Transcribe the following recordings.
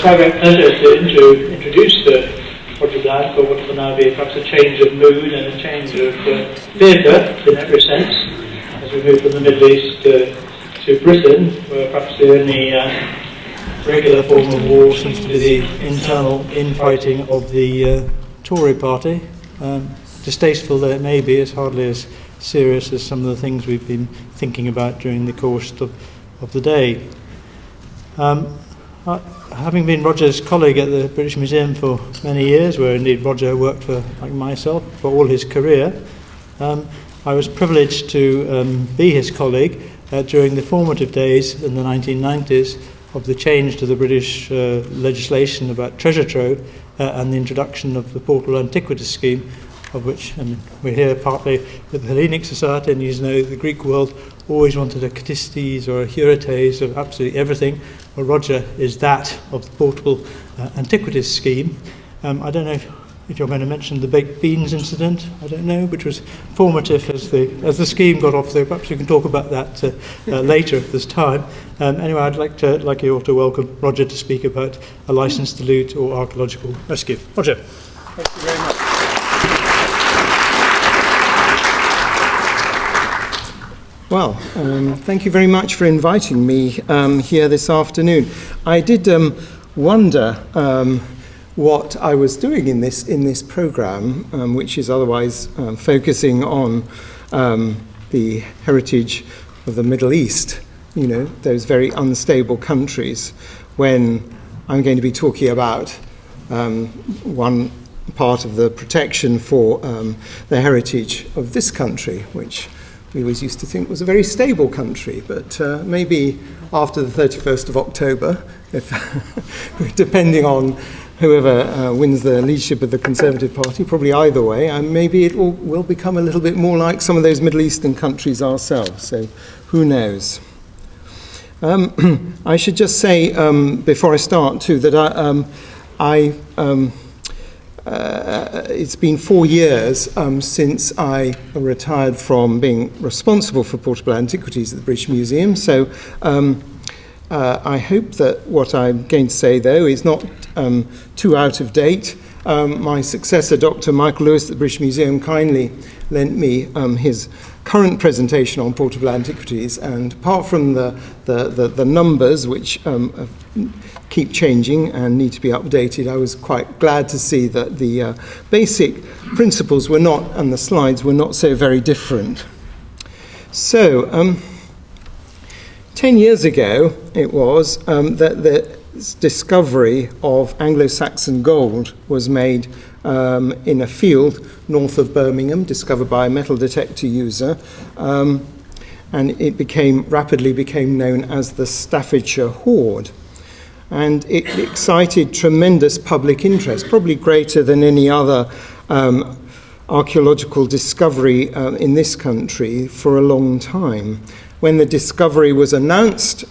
quite a great pleasure to introduce Roger Bland for what will now be perhaps a change of mood and a change of theatre in every sense, as we move from the Middle East to Britain, where perhaps the only regular form of war seems to be the internal infighting of the Tory party. Distasteful though it may be, it's hardly as serious as some of the things we've been thinking about during the course of the day. Having been Roger's colleague at the British Museum for many years, where indeed Roger worked for, like myself, for all his career, I was privileged to be his colleague during the formative days in the 1990s of the change to the British legislation about treasure trove and the introduction of the Portable Antiquities scheme, of which we're here partly with the Hellenic Society, and you know the Greek world always wanted a Catistes or a Hierotes of absolutely everything. Well, Roger is that of the Portable Antiquities scheme. I don't know if you're going to mention the baked beans incident, I don't know, which was formative as the scheme got off there. Perhaps we can talk about that later if there's time. Anyway, I'd like you all to welcome Roger to speak about a licence to loot or archaeological rescue. Roger. Thank you very much. Well, thank you very much for inviting me here this afternoon. I did wonder what I was doing in this programme, which is otherwise focusing on the heritage of the Middle East, you know, those very unstable countries, when I'm going to be talking about one part of the protection for the heritage of this country, which we always used to think was a very stable country, but maybe after the 31st of October, if depending on whoever wins the leadership of the Conservative Party, probably either way, maybe it will become a little bit more like some of those Middle Eastern countries ourselves, so who knows. I should just say, before I start too, that it's been 4 years since I retired from being responsible for portable antiquities at the British Museum, so I hope that what I'm going to say, though, is not too out of date. My successor, Dr. Michael Lewis at the British Museum, kindly lent me his current presentation on portable antiquities, and apart from the numbers, which keep changing and need to be updated, I was quite glad to see that the basic principles were not, and the slides were not so very different. So, 10 years ago it was that the discovery of Anglo-Saxon gold was made in a field north of Birmingham, discovered by a metal detector user, and it rapidly became known as the Staffordshire Hoard. And it excited tremendous public interest, probably greater than any other archaeological discovery in this country for a long time. When the discovery was announced,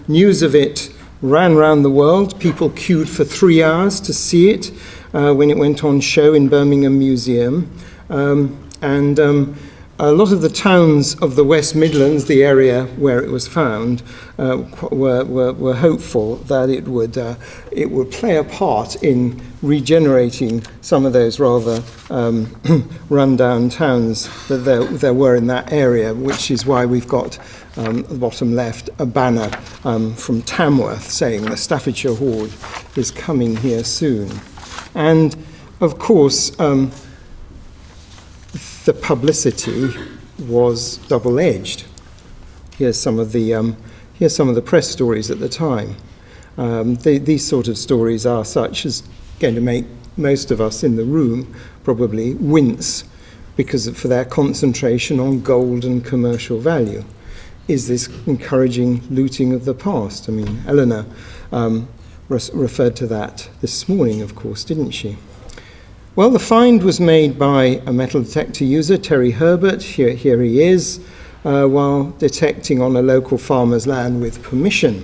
news of it ran around the world. People queued for 3 hours to see it when it went on show in Birmingham Museum. And a lot of the towns of the West Midlands, the area where it was found, were hopeful that it would play a part in regenerating some of those rather run-down towns that there were in that area, which is why we've got at the bottom left a banner from Tamworth saying the Staffordshire Hoard is coming here soon. And of course, the publicity was double-edged. Here's some of the press stories at the time. These sort of stories are such as going to make most of us in the room probably wince for their concentration on gold and commercial value. Is this encouraging looting of the past? I mean, Eleanor referred to that this morning, of course, didn't she? Well, the find was made by a metal detector user, Terry Herbert. Here he is, while detecting on a local farmer's land with permission.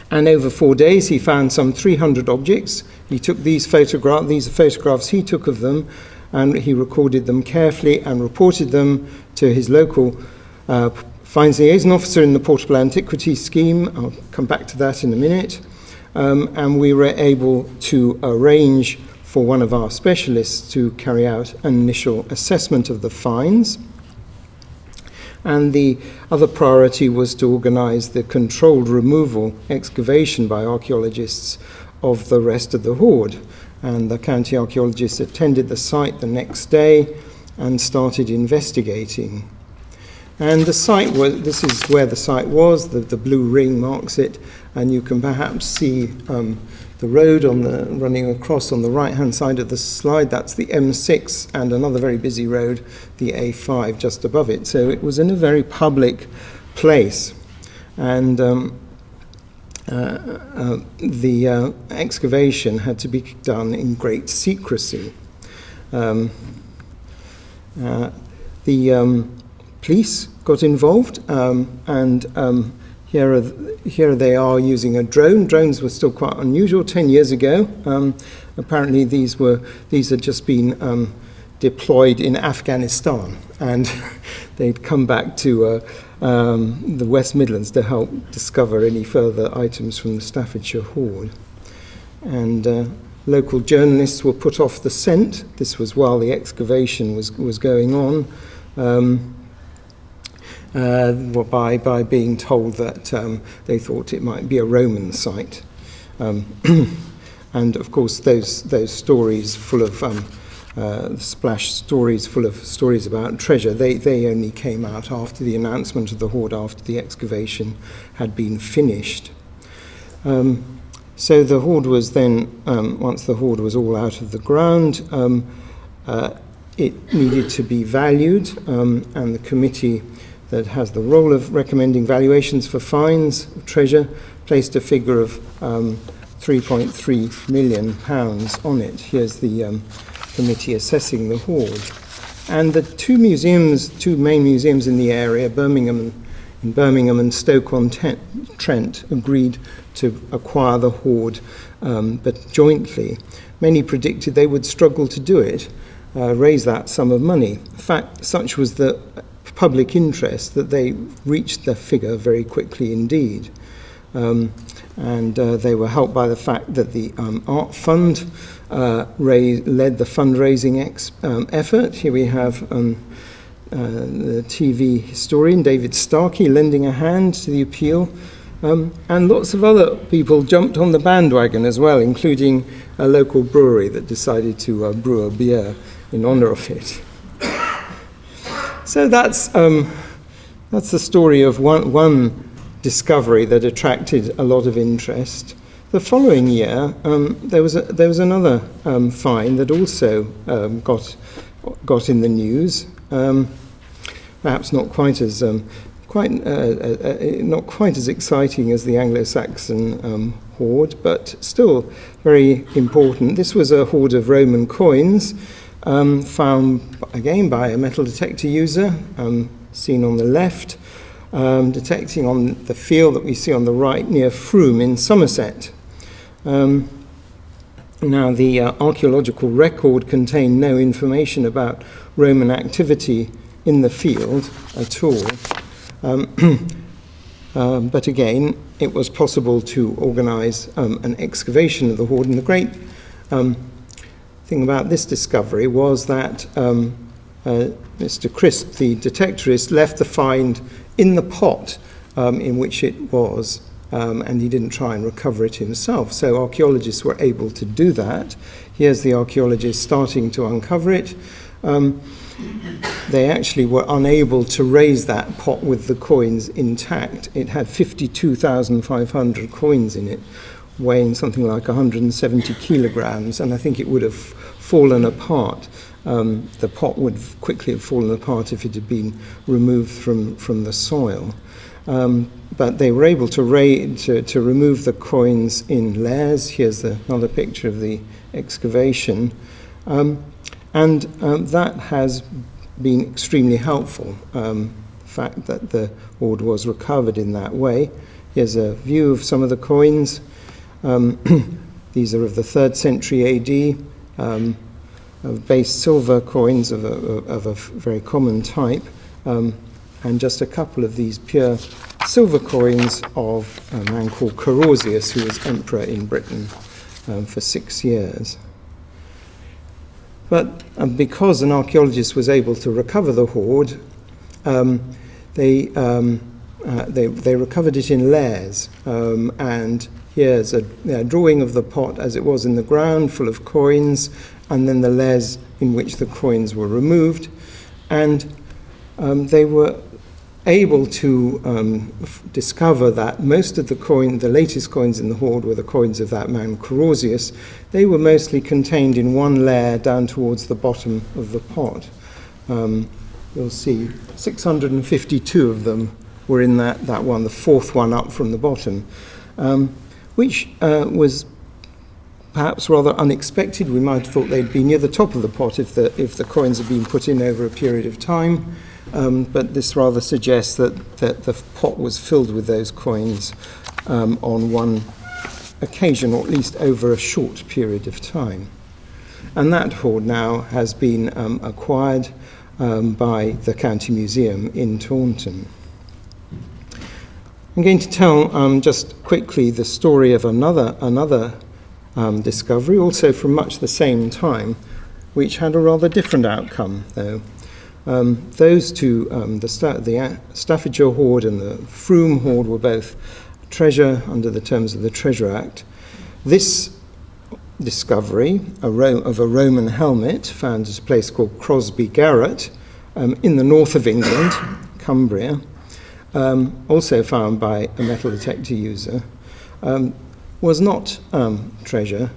And over 4 days, he found some 300 objects. He took these photographs. These are photographs he took of them, and he recorded them carefully and reported them to his local finds liaison officer in the Portable Antiquities scheme. I'll come back to that in a minute. and we were able to arrange for one of our specialists to carry out an initial assessment of the finds. And the other priority was to organise the controlled removal excavation by archaeologists of the rest of the hoard. And the county archaeologists attended the site the next day and started investigating. And the site was, this is where the site was, the blue ring marks it, and you can perhaps see the road running across on the right-hand side of the slide. That's the M6 and another very busy road, the A5, just above it. So it was in a very public place. And the excavation had to be done in great secrecy. The police got involved, and here they are using a drone. Drones were still quite unusual 10 years ago. Apparently these had just been deployed in Afghanistan, and they'd come back to the West Midlands to help discover any further items from the Staffordshire Hoard. And local journalists were put off the scent. This was while the excavation was going on. By being told that they thought it might be a Roman site. And of course those stories full of splash stories full of stories about treasure, they only came out after the announcement of the hoard, after the excavation had been finished. So the hoard was then, once the hoard was all out of the ground, it needed to be valued, and the committee that has the role of recommending valuations for finds of treasure placed a figure of £3.3 million on it. Here's the committee assessing the hoard. And the two main museums in the area, Birmingham and Stoke-on-Trent, agreed to acquire the hoard, but jointly. Many predicted they would struggle to do it, raise that sum of money. In fact, such was the public interest that they reached the figure very quickly indeed. And they were helped by the fact that the Art Fund led the fundraising effort. Here we have the TV historian David Starkey lending a hand to the appeal. And lots of other people jumped on the bandwagon as well, including a local brewery that decided to brew a beer in honour of it. So that's the story of one discovery that attracted a lot of interest. The following year, there was another find that also got in the news. Perhaps not quite as exciting as the Anglo-Saxon hoard, but still very important. This was a hoard of Roman coins. Found again by a metal detector user, seen on the left, detecting on the field that we see on the right near Frome in Somerset. Now, the archaeological record contained no information about Roman activity in the field at all. But again, it was possible to organise an excavation of the hoard, and the great thing about this discovery was that Mr. Crisp, the detectorist, left the find in the pot in which it was, and he didn't try and recover it himself. So archaeologists were able to do that. Here's the archaeologist starting to uncover it. They actually were unable to raise that pot with the coins intact. It had 52,500 coins in it, weighing something like 170 kilograms, and I think it would have fallen apart. The pot would quickly have fallen apart if it had been removed from the soil. But they were able to remove the coins in layers. Here's another picture of the excavation. And that has been extremely helpful, the fact that the hoard was recovered in that way. Here's a view of some of the coins. These are of the 3rd century AD, of base silver coins of a very common type. and just a couple of these pure silver coins of a man called Carausius, who was emperor in Britain for 6 years. But because an archaeologist was able to recover the hoard, they recovered it in layers, and here's a drawing of the pot as it was in the ground, full of coins, and then the layers in which the coins were removed, and they were able to discover that most of the latest coins in the hoard were the coins of that man Carausius. They were mostly contained in one layer down towards the bottom of the pot. You'll see 652 of them were in that one, the fourth one up from the bottom, which was perhaps rather unexpected. We might have thought they'd be near the top of the pot if the coins had been put in over a period of time. But this rather suggests that the pot was filled with those coins on one occasion, or at least over a short period of time. And that hoard now has been acquired by the County Museum in Taunton. I'm going to tell just quickly the story of another discovery, also from much the same time, which had a rather different outcome, though. Those two, the Staffordshire Hoard and the Froome Hoard, were both treasure under the terms of the Treasure Act. This discovery of a Roman helmet found at a place called Crosby Garrett in the north of England, Cumbria, also found by a metal detector user, was not treasure,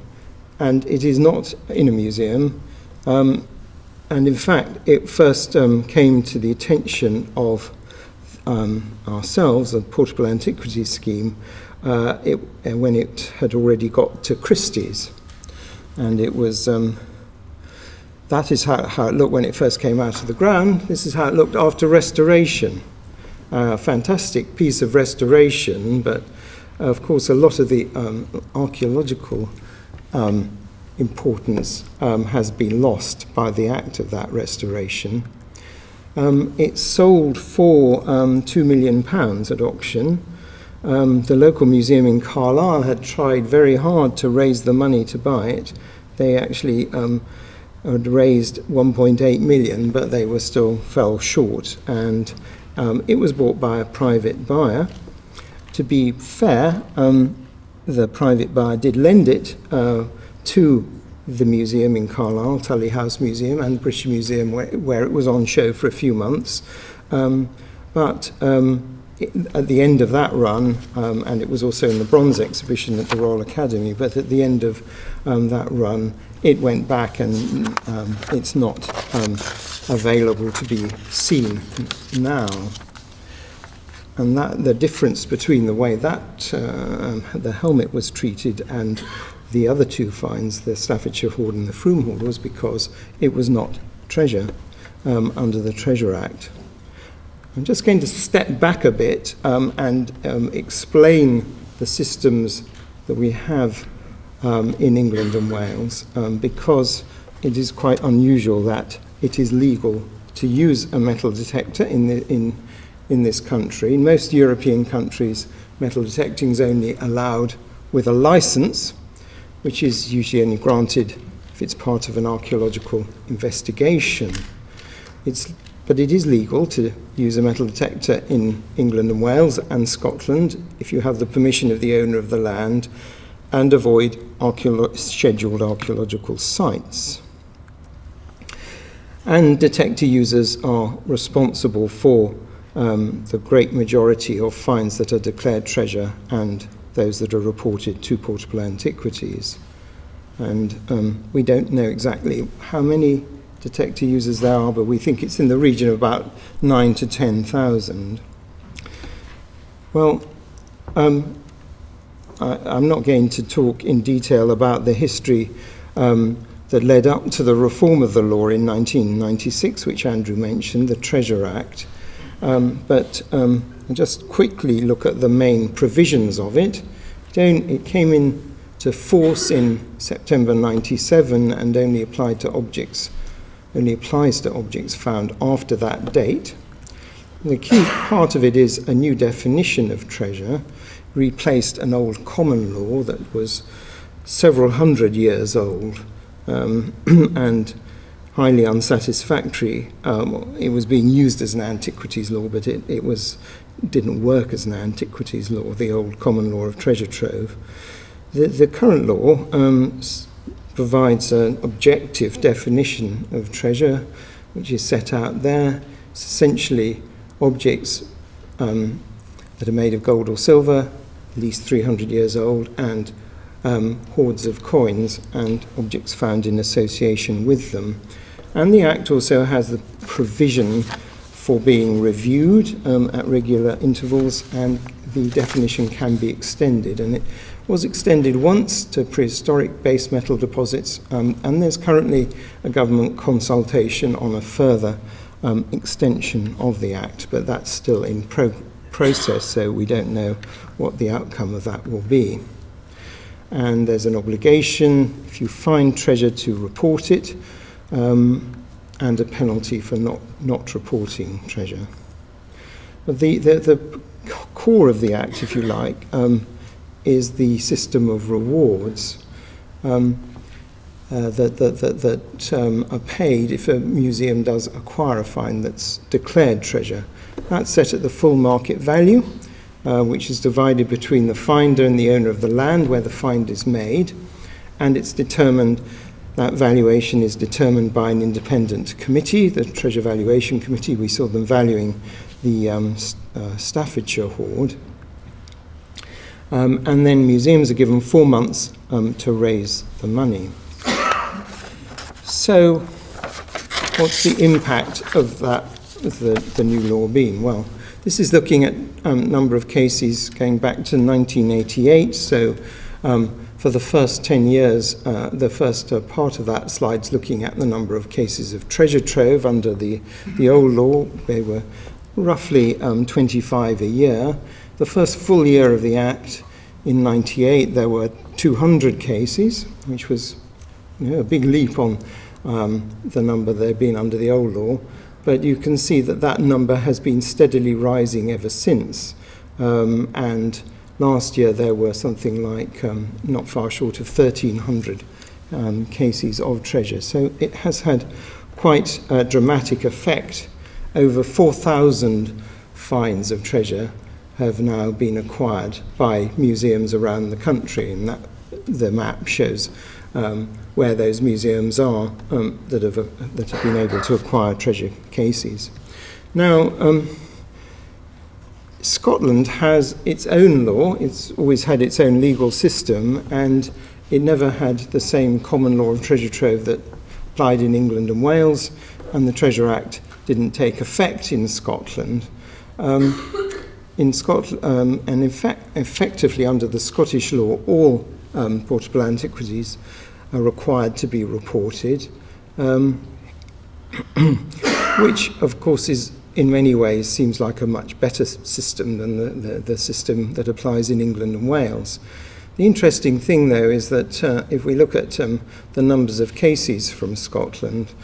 and it is not in a museum. And in fact, it first came to the attention of ourselves, a portable antiquities scheme, when it had already got to Christie's. And it was, that is how it looked when it first came out of the ground. This is how it looked after restoration. A fantastic piece of restoration, but of course a lot of the archaeological importance has been lost by the act of that restoration. It sold for £2 million at auction. The local museum in Carlisle had tried very hard to raise the money to buy it. They actually had raised 1.8 million, but they were still fell short, and it was bought by a private buyer. To be fair, the private buyer did lend it to the museum in Carlisle, Tully House Museum, and the British Museum, where it was on show for a few months. But at the end of that run, and it was also in the bronze exhibition at the Royal Academy, but at the end of that run, it went back, and it's not available to be seen now. And that the difference between the way that the helmet was treated and the other two finds, the Staffordshire Hoard and the Froome Hoard, was because it was not treasure under the Treasure Act. I'm just going to step back a bit and explain the systems that we have in England and Wales, because it is quite unusual that it is legal to use a metal detector in this country. In most European countries, metal detecting is only allowed with a license, which is usually only granted if it's part of an archaeological investigation. But it is legal to use a metal detector in England and Wales and Scotland if you have the permission of the owner of the land and avoid scheduled archaeological sites. And detector users are responsible for the great majority of finds that are declared treasure and those that are reported to portable antiquities. And we don't know exactly how many detector users there are, but we think it's in the region of about 9,000 to 10,000. Well, I'm not going to talk in detail about the history that led up to the reform of the law in 1996, which Andrew mentioned, the Treasure Act. But I'll just quickly look at the main provisions of it. It came into force in September 97 and only applies to objects found after that date. The key part of it is a new definition of treasure, replaced an old common law that was several hundred years old and highly unsatisfactory. It was being used as an antiquities law, but it didn't work as an antiquities law, the old common law of treasure trove. The current law provides an objective definition of treasure, which is set out there. It's essentially objects that are made of gold or silver, at least 300 years old, and hoards of coins and objects found in association with them. And the Act also has the provision for being reviewed at regular intervals, and the definition can be extended. And it was extended once to prehistoric base metal deposits, and there's currently a government consultation on a further extension of the Act, but that's still in process, so we don't know what the outcome of that will be. And there's an obligation, if you find treasure, to report it, and a penalty for not reporting treasure. But the core of the Act, if you like, is the system of rewards that are paid if a museum does acquire a find that's declared treasure. That's set at the full market value, which is divided between the finder and the owner of the land where the find is made, and it's determined. That valuation is determined by an independent committee, the Treasure Valuation Committee. We saw them valuing the Staffordshire Hoard. And then museums are given 4 months to raise the money. So what's the impact of that, the new law been? Well, this is looking at number of cases going back to 1988, so for the first 10 years, the first part of that slide's looking at the number of cases of treasure trove under the old law. They were roughly 25 a year. The first full year of the Act, in 98, there were 200 cases, which was a big leap on the number there had been under the old law. But you can see that number has been steadily rising ever since. And last year there were something like not far short of 1,300 cases of treasure. So it has had quite a dramatic effect. Over 4,000 finds of treasure have now been acquired by museums around the country, and that the map shows where those museums are that have been able to acquire treasure cases. Now, Scotland has its own law. It's always had its own legal system, and it never had the same common law of treasure trove that applied in England and Wales, and the Treasure Act didn't take effect in Scotland. In Scotland, and in fact, effectively under the Scottish law, all portable antiquities are required to be reported, which, of course, is in many ways seems like a much better system than the system that applies in England and Wales. The interesting thing, though, is that if we look at the numbers of cases from Scotland,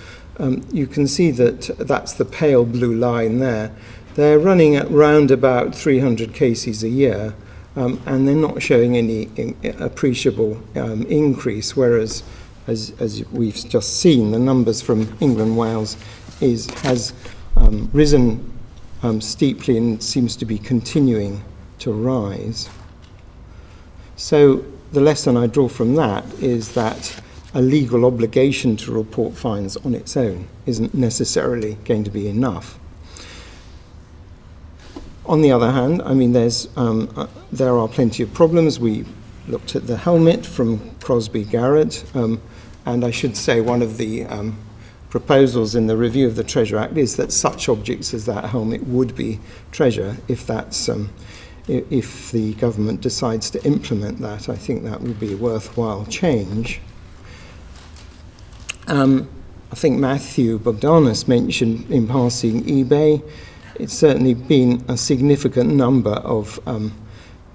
you can see that that's the pale blue line there. They're running at round about 300 cases a year, and they're not showing any appreciable increase, whereas, as we've just seen, the numbers from England and Wales has risen steeply and seems to be continuing to rise. So the lesson I draw from that is that a legal obligation to report fines on its own isn't necessarily going to be enough. On the other hand, I mean, there are plenty of problems. We looked at the helmet from Crosby Garrett, and I should say one of the proposals in the review of the Treasure Act is that such objects as that helmet would be treasure if the government decides to implement that. I think that would be a worthwhile change. I think Matthew Bogdanos mentioned in passing eBay. It's certainly been a significant number of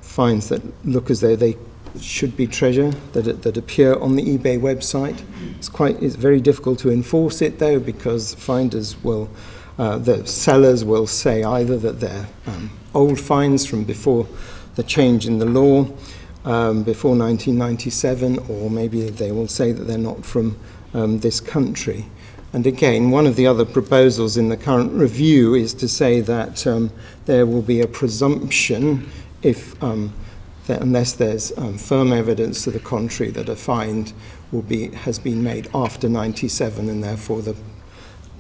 finds that look as though they should be treasure that appear on the eBay website. It's very difficult to enforce it, though, because finders will the sellers will say either that they're old finds from before the change in the law, before 1997, or maybe they will say that they're not from this country. And again, one of the other proposals in the current review is to say that there will be a presumption if that unless there's firm evidence to the contrary that a find has been made after 97, and therefore the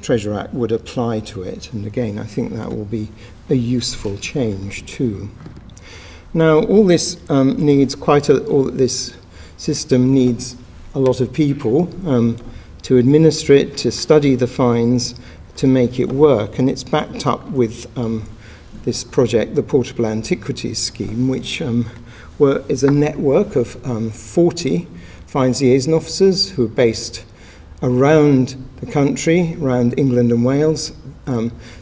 Treasure Act would apply to it. And again, I think that will be a useful change too. Now, all this all this system needs a lot of people to administer it, to study the finds, to make it work, and it's backed up with this project, the Portable Antiquities Scheme, which is a network of 40 finds liaison officers who are based around the country, around England and Wales.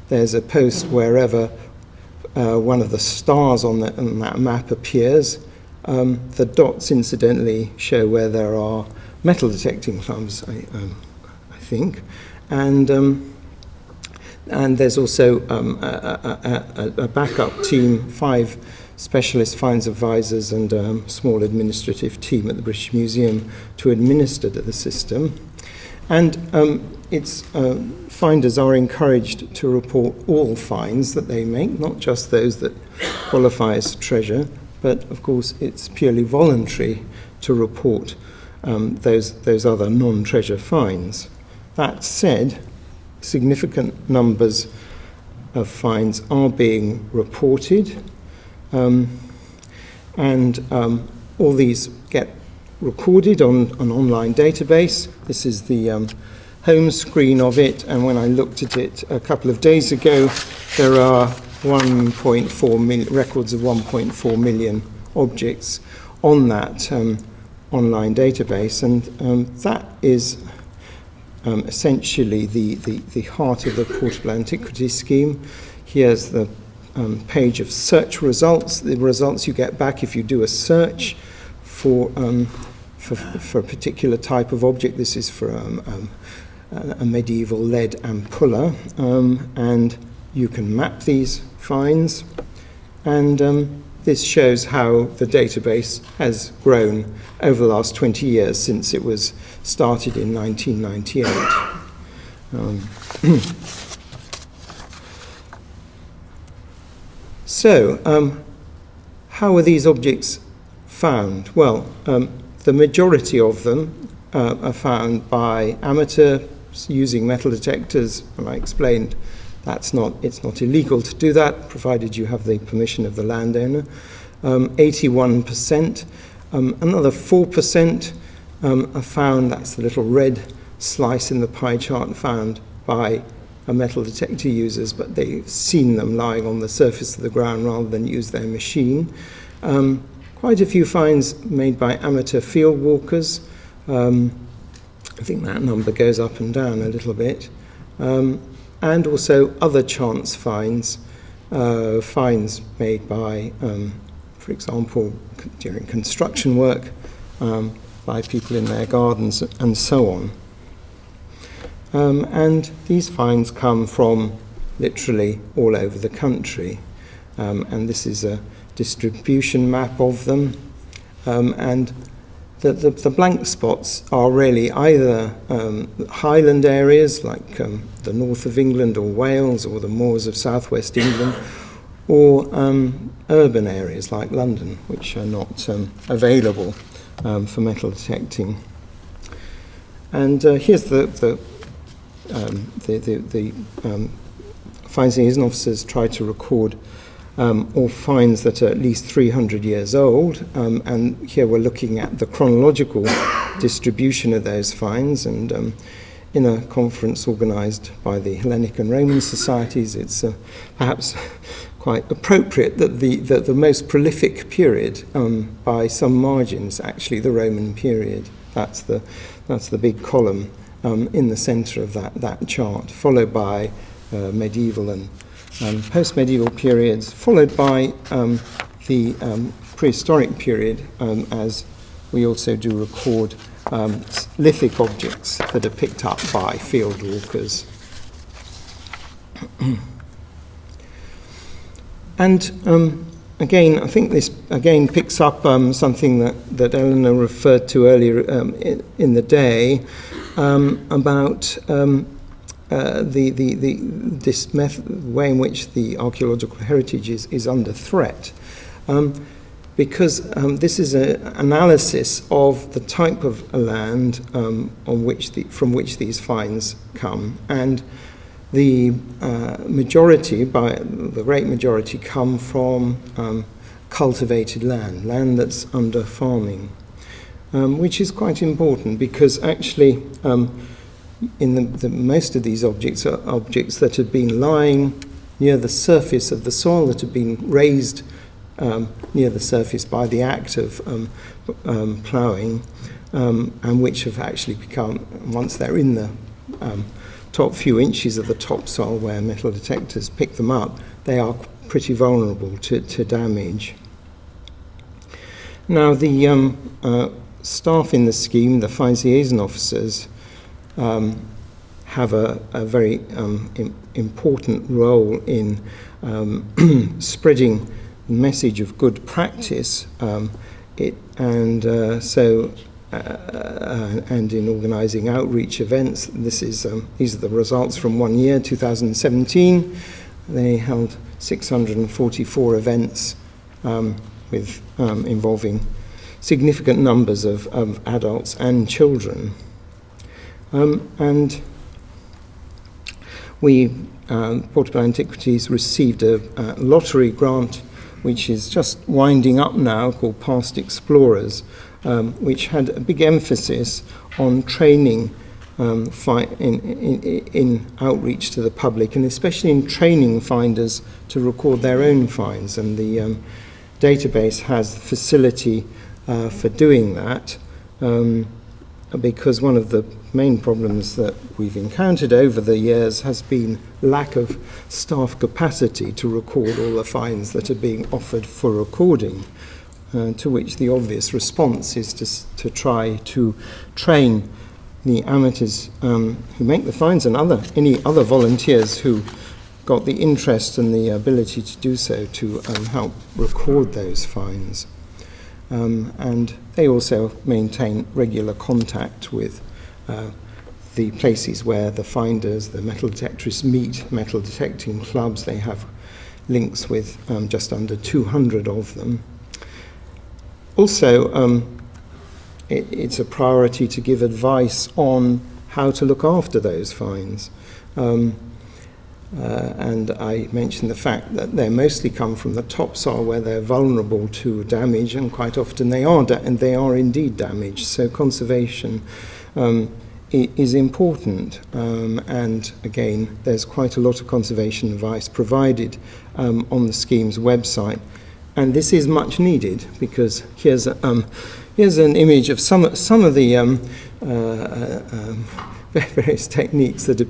There's a post wherever one of the stars on that map appears. The dots, incidentally, show where there are metal detecting clubs, I think, and there's also a backup team, 5 specialist finds advisors and a small administrative team at the British Museum to administer the system. And its finders are encouraged to report all finds that they make, not just those that qualify as treasure, but of course it's purely voluntary to report those other non-treasure finds. That said, significant numbers of finds are being reported, and all these get recorded on an online database. This is the home screen of it, and when I looked at it a couple of days ago, there are 1.4 million records of 1.4 million objects on that online database, and that is essentially the heart of the Portable Antiquities Scheme. Here's the page of search results, the results you get back if you do a search for a particular type of object. This is for a medieval lead ampulla, and you can map these finds, and this shows how the database has grown over the last 20 years since it was started in 1998. So, how are these objects found? Well, the majority of them are found by amateurs using metal detectors, and I explained it's not illegal to do that, provided you have the permission of the landowner. 81%. Another 4% are found, that's the little red slice in the pie chart, found by metal detector users, but they've seen them lying on the surface of the ground rather than use their machine. Quite a few finds made by amateur field walkers. I think that number goes up and down a little bit. And also other chance finds, finds made by, for example, during construction work, by people in their gardens and so on. And these finds come from literally all over the country. And this is a distribution map of them. And the blank spots are really either highland areas like the north of England or Wales, or the moors of southwest England, or urban areas like London, which are not available for metal detecting. And here's the finds liaison officers try to record all finds that are at least 300 years old, and here we're looking at the chronological distribution of those finds, and in a conference organised by the Hellenic and Roman Societies, it's perhaps quite appropriate that the most prolific period, by some margins, actually the Roman period. That's the big column in the centre of that chart, followed by medieval and post-medieval periods, followed by the prehistoric period, as we also do record lithic objects that are picked up by field walkers. And again, I think this again picks up something that Eleanor referred to earlier in the day about this way in which the archaeological heritage is under threat. Because this is an analysis of the type of land from which these finds come, and the great majority come from cultivated land that's under farming, which is quite important because actually in most of these objects are objects that had been lying near the surface of the soil, that had been raised near the surface by the act of ploughing, and which have actually become, once they're in the top few inches of the topsoil where metal detectors pick them up, they are pretty vulnerable to damage. Now, the staff in the scheme, the finds liaison officers, have a very important role in spreading the message of good practice, and in organising outreach events. These are the results from one year, 2017. They held 644 events involving significant numbers of adults and children. And we, Portable Antiquities, received a lottery grant which is just winding up now, called Past Explorers, which had a big emphasis on training in outreach to the public, and especially in training finders to record their own finds. And the database has facility for doing that, because one of the main problems that we've encountered over the years has been lack of staff capacity to record all the finds that are being offered for recording, to which the obvious response is to try to train the amateurs who make the finds and any other volunteers who got the interest and the ability to do so to help record those finds. And they also maintain regular contact with the places where the finders, the metal detectorists, meet, metal detecting clubs. They have links with just under 200 of them. Also, it's a priority to give advice on how to look after those finds. And I mentioned the fact that they mostly come from the topsoil where they're vulnerable to damage, and quite often they are indeed damaged. So conservation is important, and again, there's quite a lot of conservation advice provided on the scheme's website, and this is much needed because here's an image of some of the various techniques that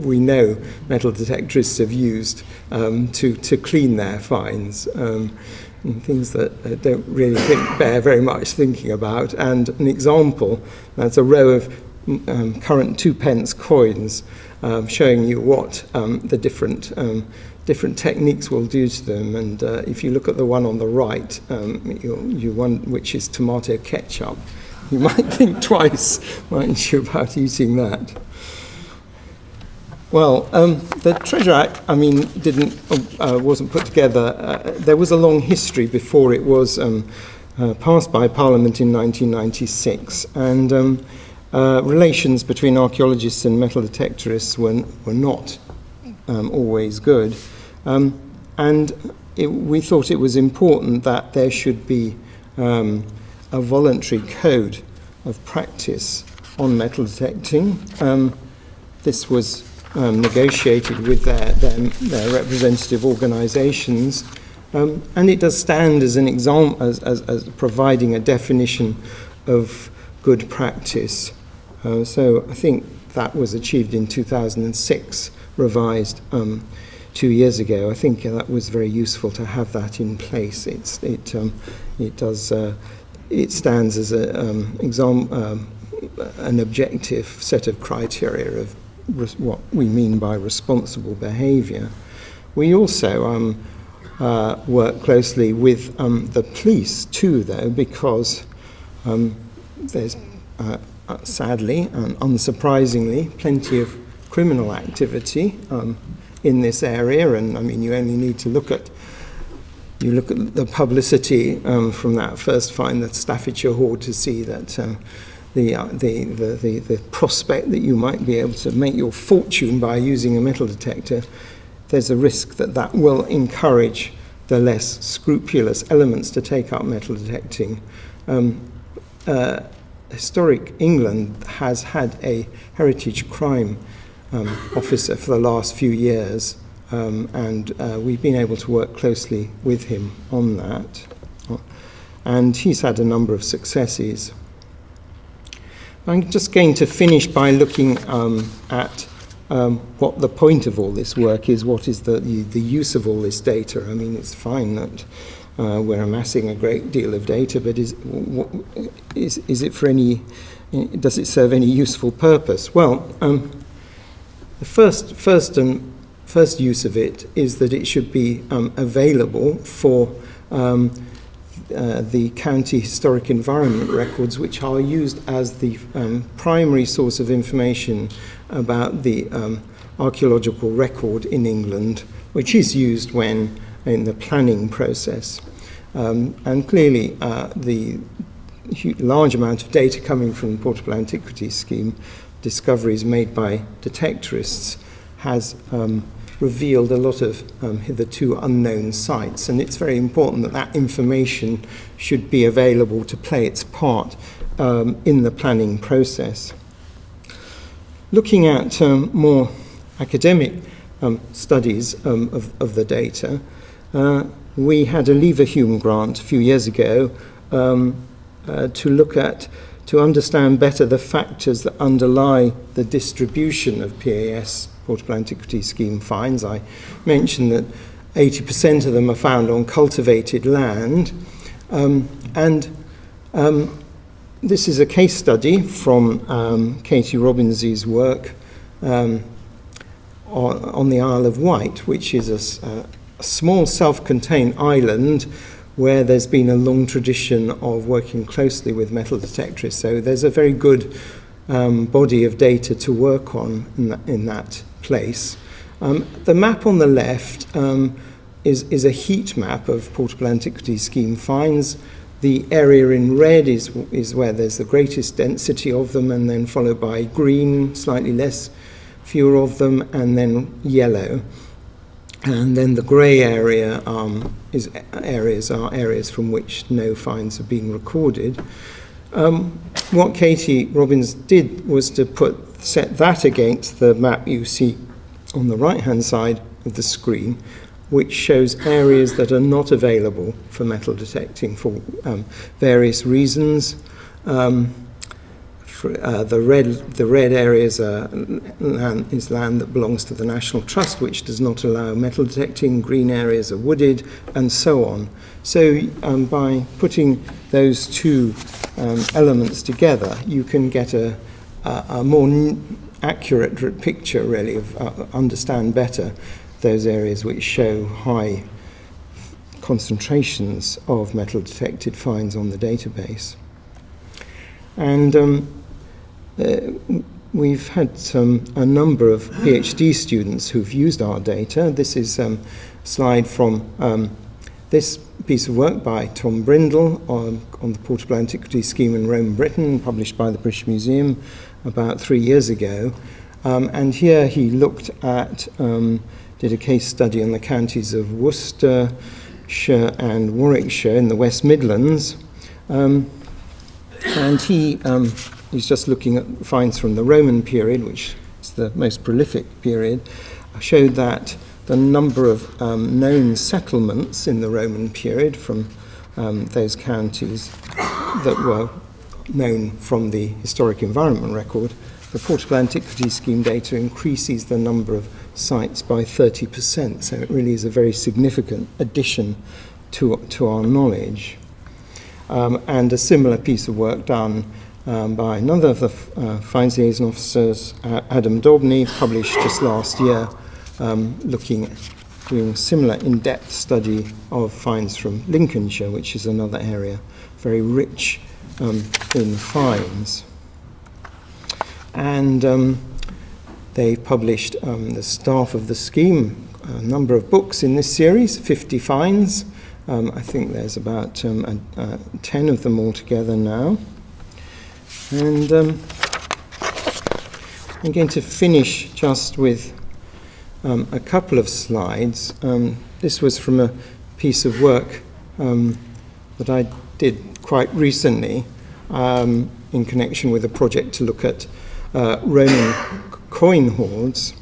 we know metal detectorists have used to clean their finds, and things that don't really bear very much thinking about. And an example, that's a row of current 2p coins, showing you what the different techniques will do to them. And if you look at the one on the right, which is tomato ketchup, you might think twice, mightn't you, about eating that. Well, the Treasure Act, wasn't put together. There was a long history before it was passed by Parliament in 1996, and relations between archaeologists and metal detectorists were not always good, and we thought it was important that there should be a voluntary code of practice on metal detecting. This was negotiated with their representative organisations, and it does stand as an example, as providing a definition of good practice. So I think that was achieved in 2006, revised 2 years ago. I think that was very useful to have that in place. It stands as an objective set of criteria of what we mean by responsible behaviour. We also work closely with the police too, though, because there's sadly and unsurprisingly plenty of criminal activity in this area, and I mean you only need to look at the publicity from that first find, the Staffordshire Hoard, to see that the prospect that you might be able to make your fortune by using a metal detector, there's a risk that that will encourage the less scrupulous elements to take up metal detecting. Historic England has had a heritage crime officer for the last few years, and we've been able to work closely with him on that. And he's had a number of successes. I'm just going to finish by looking at what the point of all this work is, what is the use of all this data. I mean, it's fine that we're amassing a great deal of data, but is it for any, does it serve any useful purpose? Well, the first use of it is that it should be available for the county historic environment records, which are used as the primary source of information about the archaeological record in England, which is used when in the planning process. And clearly the large amount of data coming from the Portable Antiquities Scheme, discoveries made by detectorists, has revealed a lot of hitherto unknown sites, and it's very important that that information should be available to play its part in the planning process. Looking at more academic studies of the data, we had a Leverhulme grant a few years ago to understand better the factors that underlie the distribution of PAS, Portable Antiquities Scheme finds. I mentioned that 80% of them are found on cultivated land, and this is a case study from Katie Robbins's work on the Isle of Wight, which is a small self-contained island where there's been a long tradition of working closely with metal detectorists. So there's a very good body of data to work on in that place. The map on the left is a heat map of Portable Antiquities Scheme finds. The area in red is where there's the greatest density of them, and then followed by green, slightly less, fewer of them, and then yellow. And then the grey area are areas from which no finds have been recorded. What Katie Robbins did was to set that against the map you see on the right-hand side of the screen, which shows areas that are not available for metal detecting for various reasons. The red areas is land that belongs to the National Trust, which does not allow metal detecting. Green areas are wooded, and so on. So by putting those two elements together, you can get a more accurate picture, really, of understand better those areas which show high concentrations of metal detected finds on the database. And we've had a number of PhD students who've used our data. This is a slide from this piece of work by Tom Brindle on the Portable Antiquities Scheme in Rome, Britain, published by the British Museum about 3 years ago. And here he looked at, did a case study on the counties of Worcestershire and Warwickshire in the West Midlands. And he's just looking at finds from the Roman period, which is the most prolific period, showed that the number of known settlements in the Roman period from those counties that were known from the historic environment record, the Portable Antiquities Scheme data increases the number of sites by 30%. So it really is a very significant addition to our knowledge. And a similar piece of work done by another of the Fines Liaison Officers, Adam Dobney, published just last year, doing similar in-depth study of fines from Lincolnshire, which is another area very rich in fines. And they published, the staff of the scheme, a number of books in this series, 50 fines. I think there's about 10 of them altogether now. And I'm going to finish just with a couple of slides. This was from a piece of work that I did quite recently in connection with a project to look at Roman coin hoards,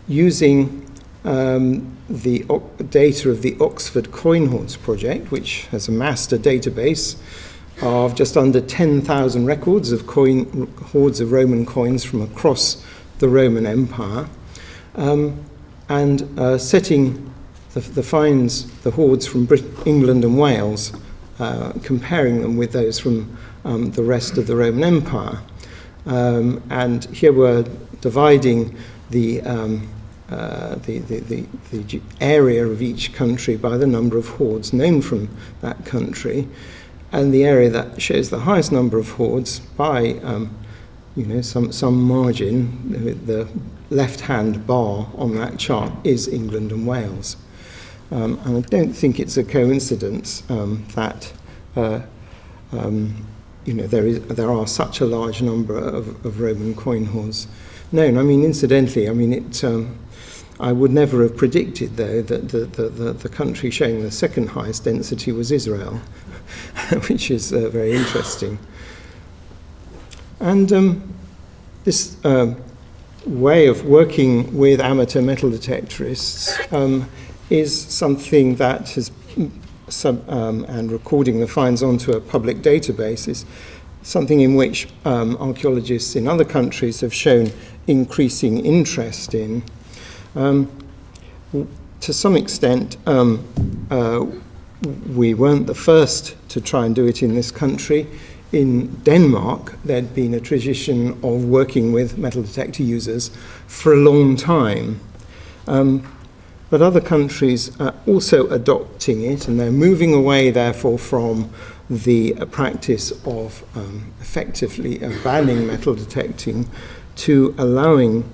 using the data of the Oxford Coin Hoards project, which has amassed a database of just under 10,000 records of hoards of Roman coins from across the Roman Empire, and setting the fines, the hoards from England and Wales, comparing them with those from the rest of the Roman Empire. And here we're dividing the area of each country by the number of hoards known from that country, and the area that shows the highest number of hoards by some margin. The left-hand bar on that chart is England and Wales. And I don't think it's a coincidence that there are such a large number of Roman coin hoards known. I mean, incidentally, I would never have predicted, though, that the country showing the second highest density was Israel, which is very interesting. And this way of working with amateur metal detectorists is something that has, and recording the fines onto a public database is something in which archaeologists in other countries have shown increasing interest in. To some extent, we weren't the first to try and do it in this country. In Denmark, there'd been a tradition of working with metal detector users for a long time. But other countries are also adopting it, and they're moving away, therefore, from the practice of effectively banning metal detecting to allowing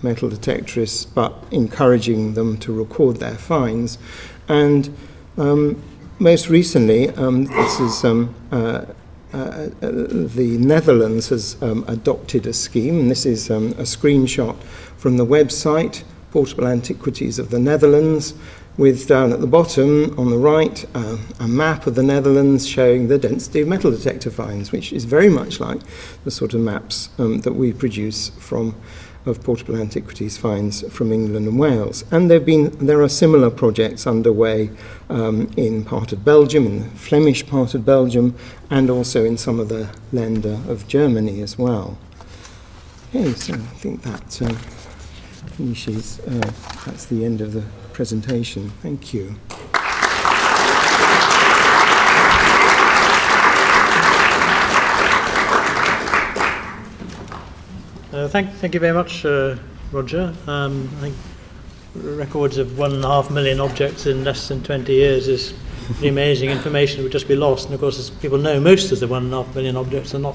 metal detectorists, but encouraging them to record their fines. And most recently, this is the Netherlands has adopted a scheme, and this is a screenshot from the website, Portable Antiquities of the Netherlands, with down at the bottom on the right a map of the Netherlands showing the density of metal detector fines, which is very much like the sort of maps that we produce of portable antiquities finds from England and Wales. And there are similar projects underway in part of Belgium, in the Flemish part of Belgium, and also in some of the Länder of Germany as well. Okay, so I think that finishes, that's the end of the presentation. Thank you. Thank you very much, Roger. I think records of 1.5 million objects in less than 20 years is pretty amazing information that would just be lost. And of course, as people know, most of the 1.5 million objects are not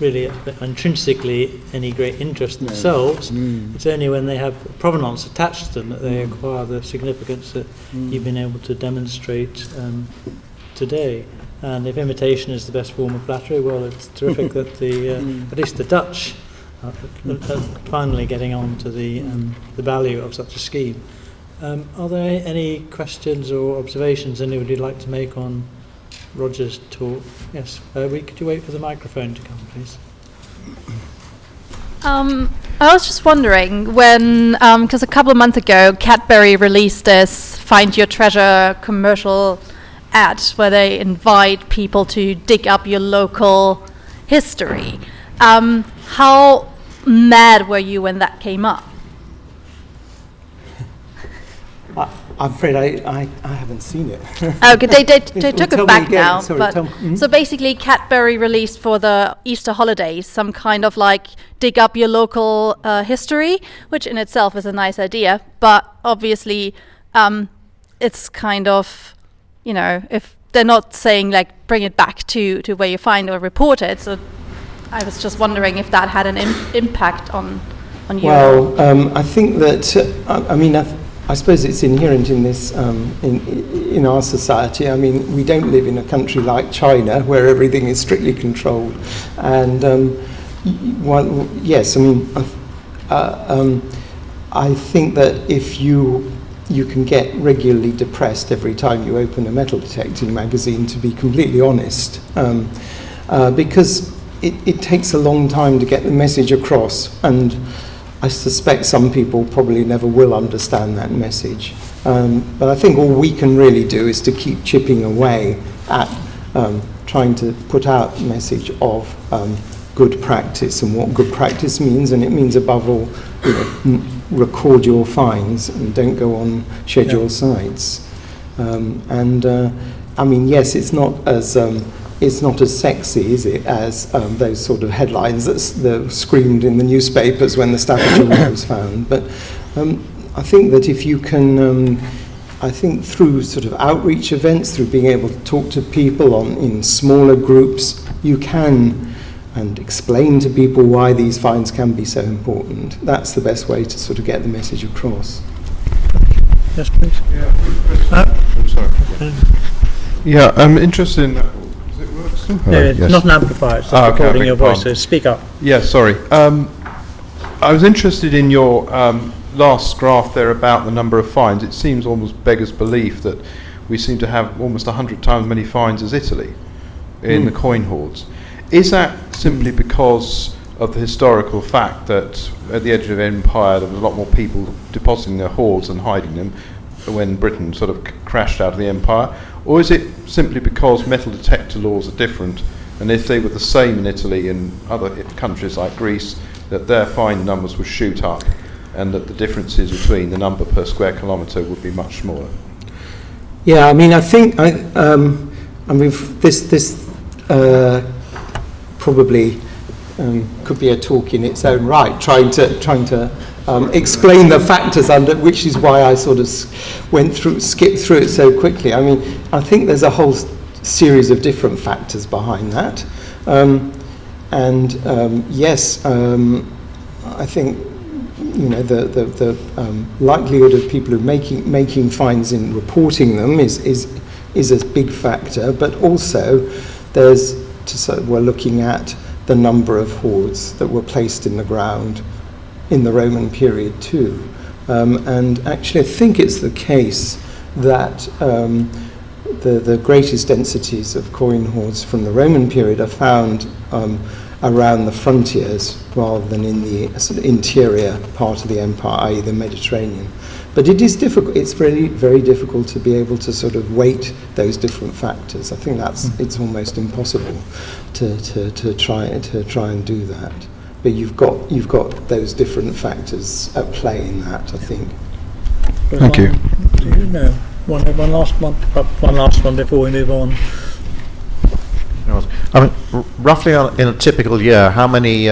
really intrinsically any great interest themselves. It's only when they have provenance attached to them that they acquire the significance that you've been able to demonstrate today. And if imitation is the best form of flattery, well, it's terrific that at least the Dutch are finally getting on to the value of such a scheme. Are there any questions or observations anybody would like to make on Roger's talk? Yes, could you wait for the microphone to come, please? I was just wondering when, because a couple of months ago, Cadbury released this Find Your Treasure commercial ad where they invite people to dig up your local history. How mad were you when that came up? I'm afraid I haven't seen it. Okay, they took Tell it me back again. now. Sorry, But so basically, Cadbury released for the Easter holidays some kind of like dig up your local history, which in itself is a nice idea. But obviously, it's kind of, you know, if they're not saying like bring it back to where you find or report it. So I was just wondering if that had an impact on you. Well, I think that I suppose it's inherent in this in our society. I mean, we don't live in a country like China where everything is strictly controlled, and yes, I mean, I think that if you can get regularly depressed every time you open a metal detecting magazine, to be completely honest, because it takes a long time to get the message across, and I suspect some people probably never will understand that message. But I think all we can really do is to keep chipping away at trying to put out a message of good practice and what good practice means, and it means above all, you know, record your fines and don't go on scheduled sites. I mean, yes, it's not as sexy, is it, as those sort of headlines that screamed in the newspapers when the Staffordshire Hoard was found. But I think that if you can, I think through sort of outreach events, through being able to talk to people in smaller groups, you can and explain to people why these fines can be so important. That's the best way to sort of get the message across. Yes, please. I'm sorry. Yeah, I'm interested in that. Does it work still? Yes. Not an amplifier, it's just recording your voice, so speak up. Yeah, sorry. I was interested in your last graph there about the number of fines. It seems almost beggars belief that we seem to have almost 100 times many fines as Italy in the coin hoards. Is that simply because of the historical fact that at the edge of the empire there were a lot more people depositing their hoards and hiding them when Britain sort of crashed out of the empire? Or is it simply because metal detector laws are different, and if they were the same in Italy and other countries like Greece, that their fine numbers would shoot up and that the differences between the number per square kilometre would be much smaller? Yeah, I mean, I think this probably could be a talk in its own right, trying to explain the factors under, which is why I sort of skipped through it so quickly. I mean, I think there's a whole series of different factors behind that, yes, I think, you know, the likelihood of people who making fines in reporting them is a big factor, but also we're looking at the number of hoards that were placed in the ground in the Roman period too. And actually I think it's the case that the greatest densities of coin hoards from the Roman period are found around the frontiers rather than in the sort of interior part of the empire, i.e. the Mediterranean. But it is difficult. It's very, very difficult to be able to sort of weight those different factors. I think it's almost impossible to try and do that. But you've got those different factors at play in that, I think. Thank you. No, one last one before we move on. I mean, roughly in a typical year, how many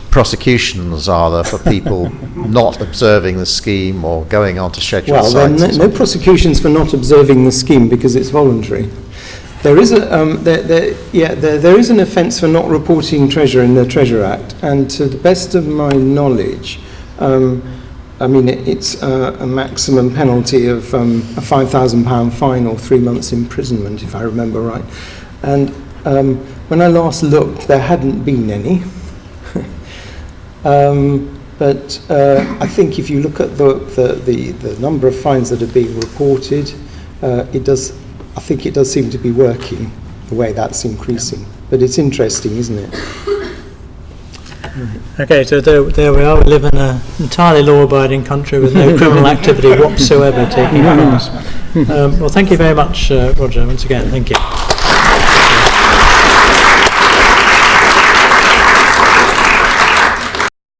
prosecutions are there for people not observing the scheme or going onto scheduled sites? Well, there are no prosecutions for not observing the scheme because it's voluntary. There is there is an offence for not reporting treasure in the Treasure Act, and to the best of my knowledge, I mean it's a maximum penalty of a £5,000 fine or 3 months imprisonment, if I remember right. And when I last looked, there hadn't been any. But I think if you look at the number of fines that are being reported, I think it does seem to be working the way that's increasing. But it's interesting, isn't it? Okay, so there we are. We live in an entirely law-abiding country with no criminal activity whatsoever taking place. Well, thank you very much, Roger, once again. Thank you.